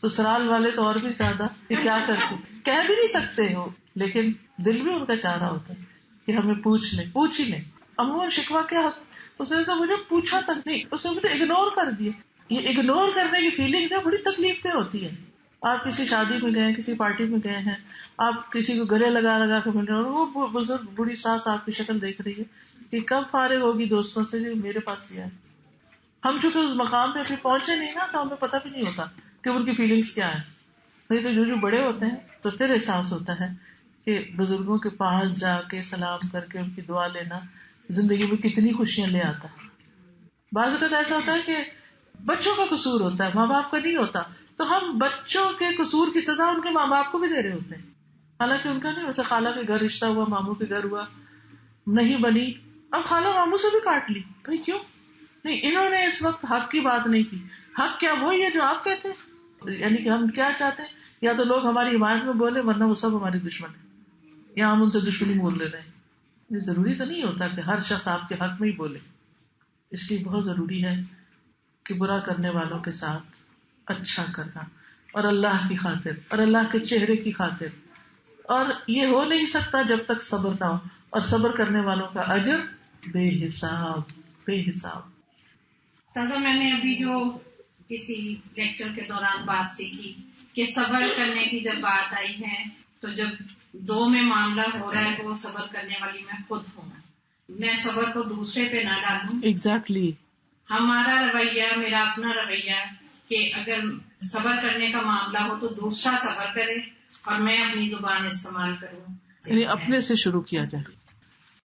سسرال والے تو اور بھی زیادہ، کہ کیا کرتے، کہہ بھی نہیں سکتے ہو لیکن دل بھی ان کا چاہ رہا ہوتا ہے کہ ہمیں پوچھ ہی لیں. عموماً شکوہ کیا ہوتا ہے، اس نے تو مجھے پوچھا تک نہیں، اس نے مجھے اگنور کر دیا. یہ اگنور کرنے کی فیلنگ نا بڑی تکلیف دہ ہوتی ہے. آپ کسی شادی میں گئے، کسی پارٹی میں گئے ہیں، آپ کسی کو گلے لگا لگا کے مل رہے ہیں، اور وہ بزرگ بوڑھی ساس آپ کی شکل دیکھ رہی ہے کہ کب فارغ ہوگی دوستوں سے جو میرے پاس بھی آئے. ہم چونکہ اس مقام پہ ابھی پہنچے نہیں نا، تو ہمیں پتہ بھی نہیں ہوتا کہ ان کی فیلنگس کیا ہے. نہیں تو جو بڑے ہوتے ہیں تو پھر احساس ہوتا ہے کہ بزرگوں کے پاس جا کے سلام کر کے ان کی دعا لینا زندگی میں کتنی خوشیاں لے آتا ہے. بعض اوقات ایسا ہوتا ہے کہ بچوں کا قصور ہوتا ہے، ماں باپ کا نہیں ہوتا، تو ہم بچوں کے قصور کی سزا ان کے ماں باپ کو بھی دے رہے ہوتے ہیں، حالانکہ ان کا نہیں. ویسے خالہ کے گھر رشتہ ہوا، ماموں کے گھر ہوا، نہیں بنی، اب خالہ ماموں سے بھی کاٹ لی. بھائی کیوں نہیں؟ انہوں نے اس وقت حق کی بات نہیں کی. حق کیا وہی ہے جو آپ کہتے ہیں، یعنی کہ ہم کیا چاہتے ہیں، یا تو لوگ ہماری حمایت میں بولے ورنہ وہ سب ہمارے دشمن ہیں، یا ہم ان سے دشمنی مول لے رہے ہیں. یہ ضروری تو نہیں ہوتا کہ ہر شخص آپ کے حق میں ہی بولے. اس لیے بہت ضروری ہے کہ برا کرنے والوں کے ساتھ اچھا کرنا، اور اللہ کی خاطر اور اللہ کے چہرے کی خاطر. اور یہ ہو نہیں سکتا جب تک صبر نہ ہو، اور صبر کرنے والوں کا اجر بے حساب، بے حساب. دادا میں نے ابھی جو کسی لیکچر کے دوران بات سیکھی کہ صبر کرنے کی جب بات آئی ہے تو جب 2 میں معاملہ ہو رہا ہے تو وہ صبر کرنے والی میں خود ہوں، میں صبر کو دوسرے پہ نہ ڈالوں. ایگزیکٹلی. ہمارا رویہ، میرا اپنا رویہ کہ اگر صبر کرنے کا معاملہ ہو تو دوسرا صبر کرے اور میں اپنی زبان استعمال کروں، یعنی اپنے سے شروع کیا جائے.